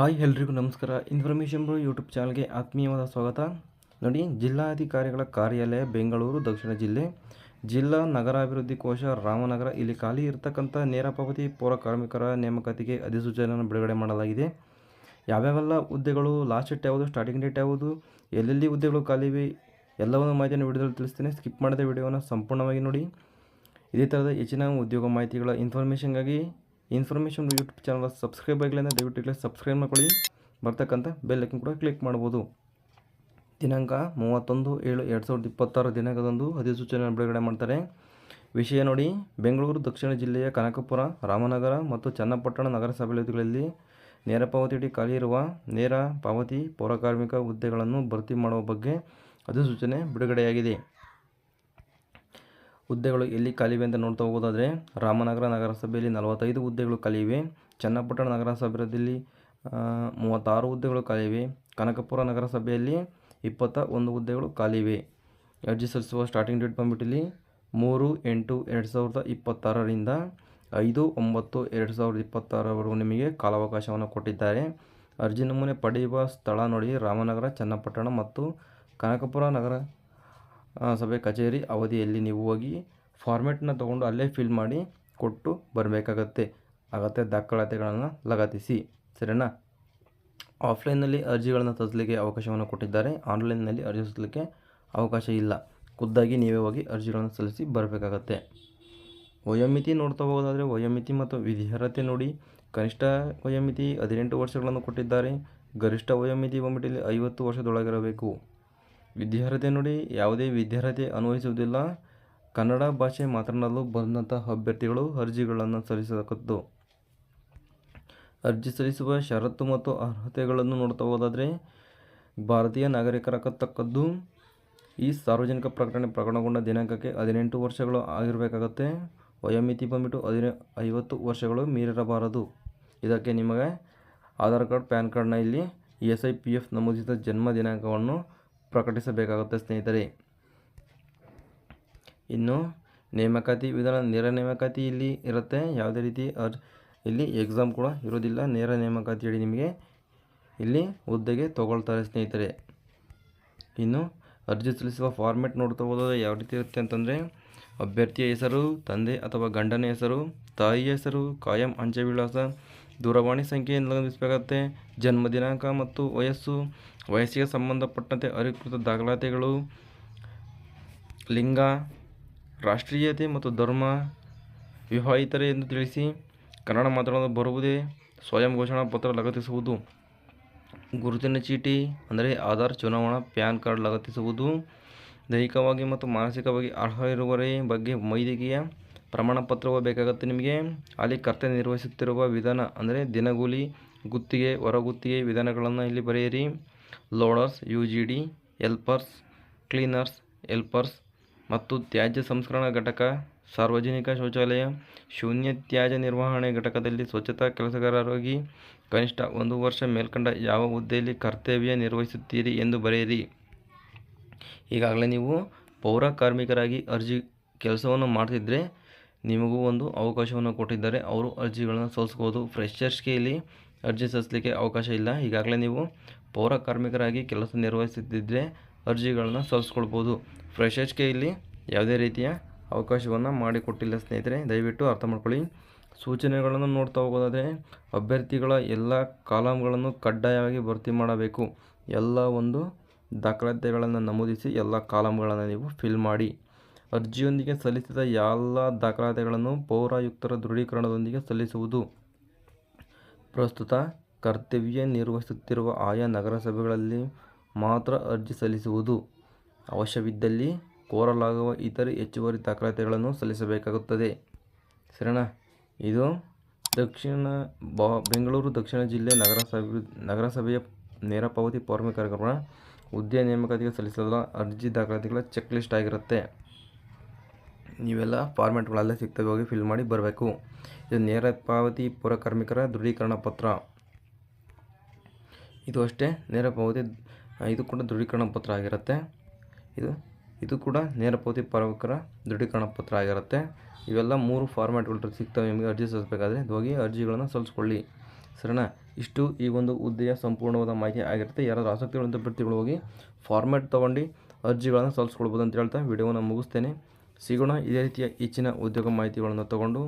Hi ಎಲ್ರಿಗೂ ನಮಸ್ಕಾರ. Information bro YouTube ಚಾನಲ್ಗೆ ಆತ್ಮೀಯವಾದ ಸ್ವಾಗತ. ನೋಡಿ, ಜಿಲ್ಲಾಧಿಕಾರಿಗಳ ಕಾರ್ಯಾಲಯ ಬೆಂಗಳೂರು ದಕ್ಷಿಣ ಜಿಲ್ಲೆ, ಜಿಲ್ಲಾ ನಗರಾಭಿವೃದ್ಧಿ ಕೋಶ ರಾಮನಗರ. ಇಲ್ಲಿ ಖಾಲಿ ಇರತಕ್ಕಂಥ ನೇರ ಪಾವತಿ ಪೌರ ಕಾರ್ಮಿಕರ ನೇಮಕಾತಿಗೆ ಅಧಿಸೂಚನೆಯನ್ನು ಬಿಡುಗಡೆ ಮಾಡಲಾಗಿದೆ. ಯಾವ್ಯಾವೆಲ್ಲ ಹುದ್ದೆಗಳು, ಲಾಸ್ಟ್ ಡೇಟ್ ಯಾವುದು, ಸ್ಟಾರ್ಟಿಂಗ್ ಡೇಟ್ ಯಾವುದು, ಎಲ್ಲೆಲ್ಲಿ ಹುದ್ದೆಗಳು ಖಾಲಿವೆ, ಎಲ್ಲವನ್ನು ಮಾಹಿತಿಯನ್ನು ವಿಡಿಯೋದಲ್ಲಿ ತಿಳಿಸ್ತೇನೆ. ಸ್ಕಿಪ್ ಮಾಡದೆ ವಿಡಿಯೋವನ್ನು ಸಂಪೂರ್ಣವಾಗಿ ನೋಡಿ. ಇದೇ ಥರದ ಹೆಚ್ಚಿನ ಉದ್ಯೋಗ ಮಾಹಿತಿಗಳ ಇನ್ಫಾರ್ಮೇಷನ್ಗಾಗಿ ಇನ್ಫಾರ್ಮೇಷನ್ ಯೂಟ್ಯೂಬ್ ಚಾನಲ್ ಸಬ್ಸ್ಕ್ರೈಬ್ ಆಗಿಲ್ಲ ಅಂದರೆ ದಯವಿಟ್ಟು ಸಬ್ಸ್ಕ್ರೈಬ್ ಮಾಡ್ಕೊಳ್ಳಿ. ಬರ್ತಕ್ಕಂಥ ಬೆಲ್ ಐಕನ್ ಕೂಡ ಕ್ಲಿಕ್ ಮಾಡ್ಬೋದು. ದಿನಾಂಕ 31/7/2026 ದಿನಾಂಕದಂದು ಅಧಿಸೂಚನೆ ಬಿಡುಗಡೆ ಮಾಡ್ತಾರೆ. ವಿಷಯ ನೋಡಿ, ಬೆಂಗಳೂರು ದಕ್ಷಿಣ ಜಿಲ್ಲೆಯ ಕನಕಪುರ, ರಾಮನಗರ ಮತ್ತು ಚನ್ನಪಟ್ಟಣ ನಗರಸಭೆಗಳಲ್ಲಿ ನೇರ ಪಾವತಿಯಡಿ ಖಾಲಿ ಇರುವ ನೇರ ಪಾವತಿ ಪೌರಕಾರ್ಮಿಕ ಹುದ್ದೆಗಳನ್ನು ಭರ್ತಿ ಮಾಡುವ ಬಗ್ಗೆ ಅಧಿಸೂಚನೆ ಬಿಡುಗಡೆಯಾಗಿದೆ. ಹುದ್ದೆಗಳು ಎಲ್ಲಿ ಖಾಲಿವೆ ಅಂತ ನೋಡ್ತಾ ಹೋಗೋದಾದರೆ, ರಾಮನಗರ ನಗರಸಭೆಯಲ್ಲಿ 45 ಹುದ್ದೆಗಳು ಖಾಲಿವೆ, ಚನ್ನಪಟ್ಟಣ ನಗರಸಭೆಯಲ್ಲಿ 36 ಹುದ್ದೆಗಳು ಖಾಲಿವೆ, ಕನಕಪುರ ನಗರಸಭೆಯಲ್ಲಿ 21 ಹುದ್ದೆಗಳು ಖಾಲಿವೆ. ಅರ್ಜಿ ಸಲ್ಲಿಸುವ ಸ್ಟಾರ್ಟಿಂಗ್ ಡೇಟ್ ಬಂದ್ಬಿಟ್ಟಿಲ್ಲಿ 3/8/2026ರಿಂದ 5/9/2026ವರೆಗೂ ನಿಮಗೆ ಕಾಲಾವಕಾಶವನ್ನು ಕೊಟ್ಟಿದ್ದಾರೆ. ಅರ್ಜಿ ನಮೂನೆ ಪಡೆಯುವ ಸ್ಥಳ ನೋಡಿ, ರಾಮನಗರ, ಚನ್ನಪಟ್ಟಣ ಮತ್ತು ಕನಕಪುರ ನಗರ ಸಭೆ ಕಚೇರಿ ಅವಧಿಯಲ್ಲಿ ನೀವು ಹೋಗಿ ಫಾರ್ಮೆಟ್ನ ತೊಗೊಂಡು ಅಲ್ಲೇ ಫಿಲ್ ಮಾಡಿ ಕೊಟ್ಟು ಬರಬೇಕಾಗತ್ತೆ. ಅಗತ್ಯ ದಾಖಲಾತಿಗಳನ್ನು ಲಗತ್ತಿಸಿ, ಸರಿನಾ? ಆಫ್ಲೈನ್ನಲ್ಲಿ ಅರ್ಜಿಗಳನ್ನು ಸಲ್ಲಿಸಲಿಕ್ಕೆ ಅವಕಾಶವನ್ನು ಕೊಟ್ಟಿದ್ದಾರೆ. ಆನ್ಲೈನ್ನಲ್ಲಿ ಅರ್ಜಿ ಸಲ್ಲಿಸಲಿಕ್ಕೆ ಅವಕಾಶ ಇಲ್ಲ. ಖುದ್ದಾಗಿ ನೀವೇ ಹೋಗಿ ಅರ್ಜಿಗಳನ್ನು ಸಲ್ಲಿಸಿ ಬರಬೇಕಾಗತ್ತೆ. ವಯೋಮಿತಿ ನೋಡ್ತಾ ಹೋಗೋದಾದರೆ, ವಯೋಮಿತಿ ಮತ್ತು ವಿದ್ಯಾರ್ಹತೆ ನೋಡಿ, ಕನಿಷ್ಠ ವಯೋಮಿತಿ 18 ವರ್ಷಗಳನ್ನು ಕೊಟ್ಟಿದ್ದಾರೆ. ಗರಿಷ್ಠ ವಯೋಮಿತಿ ಬಂದ್ಬಿಟ್ಟು 50 ವರ್ಷದೊಳಗಿರಬೇಕು. ವಿದ್ಯಾರ್ಹತೆ ನೋಡಿ, ಯಾವುದೇ ವಿದ್ಯಾರ್ಹತೆ ಅನ್ವಯಿಸುವುದಿಲ್ಲ. ಕನ್ನಡ ಭಾಷೆ ಮಾತನಾಡಲು ಬಂದಂಥ ಅಭ್ಯರ್ಥಿಗಳು ಅರ್ಜಿಗಳನ್ನು ಸಲ್ಲಿಸತಕ್ಕದ್ದು. ಅರ್ಜಿ ಸಲ್ಲಿಸುವ ಷರತ್ತು ಮತ್ತು ಅರ್ಹತೆಗಳನ್ನು ನೋಡ್ತಾ ಹೋದಾದರೆ, ಭಾರತೀಯ ನಾಗರಿಕರಾಗತಕ್ಕದ್ದು. ಈ ಸಾರ್ವಜನಿಕ ಪ್ರಕಟಣೆ ಪ್ರಕಟಗೊಂಡ ದಿನಾಂಕಕ್ಕೆ 18 ವರ್ಷಗಳು ಆಗಿರಬೇಕಾಗತ್ತೆ. ವಯೋಮಿತಿ ಬಂದ್ಬಿಟ್ಟು 50 ವರ್ಷಗಳು ಮೀರಿರಬಾರದು. ಇದಕ್ಕೆ ನಿಮಗೆ ಆಧಾರ್ ಕಾರ್ಡ್, ಪ್ಯಾನ್ ಕಾರ್ಡ್ನ ಇಲ್ಲಿ SIPF ನಮೂದಿಸಿದ ಜನ್ಮ ದಿನಾಂಕವನ್ನು ಪ್ರಕಟಿಸಬೇಕಾಗುತ್ತೆ ಸ್ನೇಹಿತರೆ. ಇನ್ನು ನೇಮಕಾತಿ ವಿಧಾನ, ನೇರ ನೇಮಕಾತಿ ಇಲ್ಲಿ ಇರುತ್ತೆ. ಯಾವುದೇ ರೀತಿ ಇಲ್ಲಿ ಎಕ್ಸಾಮ್ ಕೂಡ ಇರೋದಿಲ್ಲ. ನೇರ ನೇಮಕಾತಿಯಡಿ ನಿಮಗೆ ಇಲ್ಲಿ ಹುದ್ದೆಗೆ ತಗೊಳ್ತಾರೆ ಸ್ನೇಹಿತರೆ. ಇನ್ನು ಅರ್ಜಿ ಸಲ್ಲಿಸುವ ಫಾರ್ಮೆಟ್ ನೋಡ್ತಾ ಹೋದರೆ ಯಾವ ರೀತಿ ಇರುತ್ತೆ ಅಂತಂದರೆ, ಅಭ್ಯರ್ಥಿಯ ಹೆಸರು, ತಂದೆ ಅಥವಾ ಗಂಡನ ಹೆಸರು, ತಾಯಿಯ ಹೆಸರು, ಕಾಯಂ ಅಂಚೆ ವಿಳಾಸ, ದೂರವಾಣಿ ಸಂಖ್ಯೆಯನ್ನು ನಮೂದಿಸಬೇಕಾಗತ್ತೆ. ಜನ್ಮ ದಿನಾಂಕ ಮತ್ತು ವಯಸ್ಸಿಗೆ ಸಂಬಂಧಪಟ್ಟಂತೆ ಅಧಿಕೃತ ದಾಖಲಾತಿಗಳು, ಲಿಂಗ, ರಾಷ್ಟ್ರೀಯತೆ ಮತ್ತು ಧರ್ಮ, ವಿವಾಹಿತರೆ ಎಂದು ತಿಳಿಸಿ. ಕನ್ನಡ ಮಾತನಾಡಲು ಬರುವುದೇ, ಸ್ವಯಂ ಘೋಷಣಾ ಪತ್ರ ಲಗತ್ತಿಸುವುದು, ಗುರುತಿನ ಚೀಟಿ ಅಂದರೆ ಆಧಾರ್, ಚುನಾವಣಾ ಪ್ಯಾನ್ ಕಾರ್ಡ್ ಲಗತ್ತಿಸುವುದು, ದೈಹಿಕವಾಗಿ ಮತ್ತು ಮಾನಸಿಕವಾಗಿ ಅರ್ಹ ಇರುವವರ ಬಗ್ಗೆ ವೈದ್ಯಕೀಯ ಪ್ರಮಾಣ ಪತ್ರವು ಬೇಕಾಗುತ್ತೆ ನಿಮಗೆ. ಅಲ್ಲಿ ಕರ್ತವ್ಯ ನಿರ್ವಹಿಸುತ್ತಿರುವ ವಿಧಾನ ಅಂದರೆ ದಿನಗೂಲಿ, ಗುತ್ತಿಗೆ, ಹೊರಗುತ್ತಿಗೆ ವಿಧಾನಗಳನ್ನು ಇಲ್ಲಿ ಬರೆಯಿರಿ. Loaders, UGD, helpers, cleaners, helpers ಮತ್ತು ತ್ಯಾಜ್ಯ ಸಂಸ್ಕರಣಾ ಘಟಕ, ಸಾರ್ವಜನಿಕ ಶೌಚಾಲಯ, ಶೂನ್ಯ ತ್ಯಾಜ್ಯ ನಿರ್ವಹಣೆ ಘಟಕದಲ್ಲಿ ಸ್ವಚ್ಛತಾ ಕೆಲಸಗಾರರಾಗಿ ಕನಿಷ್ಠ 1 ವರ್ಷ ಮೇಲ್ಕಂಡ ಯಾವ ಹುದ್ದೆಯಲ್ಲಿ ಕರ್ತವ್ಯ ನಿರ್ವಹಿಸುತ್ತೀರಿ ಎಂದು ಬರೆಯಿರಿ. ಈಗಾಗಲೇ ನೀವು ಪೌರ ಕಾರ್ಮಿಕರಾಗಿ ಕೆಲಸವನ್ನು ಮಾಡ್ತಿದ್ರೆ ನಿಮಗೂ ಒಂದು ಅವಕಾಶವನ್ನು ಕೊಟ್ಟಿದ್ದಾರೆ. ಅವರು ಅರ್ಜಿಗಳನ್ನು ಸಲ್ಲಿಸ್ಬೋದು. ಫ್ರೆಶರ್ಸ್ಗೆ ಇಲ್ಲಿ ಅರ್ಜಿ ಸಲ್ಲಿಸಲಿಕ್ಕೆ ಅವಕಾಶ ಇಲ್ಲ. ಈಗಾಗಲೇ ನೀವು ಪೌರ ಕಾರ್ಮಿಕರಾಗಿ ಕೆಲಸ ನಿರ್ವಹಿಸುತ್ತಿದ್ದರೆ ಅರ್ಜಿಗಳನ್ನು ಸಲ್ಲಿಸ್ಕೊಳ್ಬೋದು. ಫ್ರೆಶರ್ಸ್ಗೆ ಇಲ್ಲಿ ಯಾವುದೇ ರೀತಿಯ ಅವಕಾಶವನ್ನು ಮಾಡಿಕೊಟ್ಟಿಲ್ಲ ಸ್ನೇಹಿತರೆ, ದಯವಿಟ್ಟು ಅರ್ಥ ಮಾಡ್ಕೊಳ್ಳಿ. ಸೂಚನೆಗಳನ್ನು ನೋಡ್ತಾ ಹೋಗೋದಾದರೆ, ಅಭ್ಯರ್ಥಿಗಳ ಎಲ್ಲ ಕಾಲಮ್ಗಳನ್ನು ಕಡ್ಡಾಯವಾಗಿ ಭರ್ತಿ ಮಾಡಬೇಕು. ಎಲ್ಲ ಒಂದು ದಾಖಲಾತಿಗಳನ್ನು ನಮೂದಿಸಿ ಎಲ್ಲ ಕಾಲಮ್ಗಳನ್ನು ನೀವು ಫಿಲ್ ಮಾಡಿ. ಅರ್ಜಿಯೊಂದಿಗೆ ಸಲ್ಲಿಸಿದ ಎಲ್ಲ ದಾಖಲಾತಿಗಳನ್ನು ಪೌರಾಯುಕ್ತರ ದೃಢೀಕರಣದೊಂದಿಗೆ ಸಲ್ಲಿಸುವುದು. ಪ್ರಸ್ತುತ ಕರ್ತವ್ಯ ನಿರ್ವಹಿಸುತ್ತಿರುವ ಆಯಾ ನಗರಸಭೆಗಳಲ್ಲಿ ಮಾತ್ರ ಅರ್ಜಿ ಸಲ್ಲಿಸುವುದು. ಅವಶ್ಯವಿದ್ದಲ್ಲಿ ಕೋರಲಾಗುವ ಇತರೆ ಹೆಚ್ಚುವರಿ ದಾಖಲಾತಿಗಳನ್ನು ಸಲ್ಲಿಸಬೇಕಾಗುತ್ತದೆ. ಸರಿನಾ? ಇದು ಬೆಂಗಳೂರು ದಕ್ಷಿಣ ಜಿಲ್ಲೆ ನಗರಸಭೆಯ ನೇರ ಪಾವತಿ ಪೌರಕಾರ್ಮಿಕರ ಹುದ್ದೆ ನೇಮಕಾತಿಗೆ ಸಲ್ಲಿಸಲು ಅರ್ಜಿ ದಾಖಲಾತಿಗಳ ಚೆಕ್ ಲಿಸ್ಟ್ ಆಗಿರುತ್ತೆ. ನೀವೆಲ್ಲ ಫಾರ್ಮೆಟ್ಗಳಲ್ಲೇ ಸಿಗ್ತವೆ, ಹೋಗಿ ಫಿಲ್ ಮಾಡಿ ಬರಬೇಕು. ಇದು ನೇರ ಪಾವತಿ ಪೌರಕಾರ್ಮಿಕರ ದೃಢೀಕರಣ ಪತ್ರ. ಇದು ಅಷ್ಟೇ ನೇರ ಪಾವತಿ, ಇದು ಕೂಡ ದೃಢೀಕರಣ ಪತ್ರ ಆಗಿರುತ್ತೆ. ಇದು ಕೂಡ ನೇರ ಪಾವತಿ ಪೌರಕಾರ್ಮಿಕರ ದೃಢೀಕರಣ ಪತ್ರ ಆಗಿರುತ್ತೆ. ಇವೆಲ್ಲ 3 ಫಾರ್ಮ್ಯಾಟ್ಗಳು ಸಿಗ್ತವೆ ನಿಮಗೆ ಅರ್ಜಿ ಸಲ್ಲಿಸಬೇಕಾದ್ರೆ. ಹೋಗಿ ಅರ್ಜಿಗಳನ್ನು ಸಲ್ಲಿಸ್ಕೊಳ್ಳಿ. ಸರಿನಾ. ಇಷ್ಟು ಈ ಒಂದು ಹುದ್ದೆಯ ಸಂಪೂರ್ಣವಾದ ಮಾಹಿತಿ ಆಗಿರುತ್ತೆ. ಯಾರಾದರೂ ಆಸಕ್ತಿಯುಳ್ಳ ಅಭ್ಯರ್ಥಿಗಳು ಹೋಗಿ ಫಾರ್ಮ್ಯಾಟ್ ತೊಗೊಂಡು ಅರ್ಜಿಗಳನ್ನು ಸಲ್ಲಿಸ್ಕೊಳ್ಬೋದು ಅಂತ ಹೇಳ್ತಾ ವಿಡಿಯೋವನ್ನು ಮುಗಿಸ್ತೇನೆ. ಸಿಗೋಣ ಇದೇ ರೀತಿಯ ಹೆಚ್ಚಿನ ಉದ್ಯೋಗ ಮಾಹಿತಿಗಳನ್ನು ತಗೊಂಡು.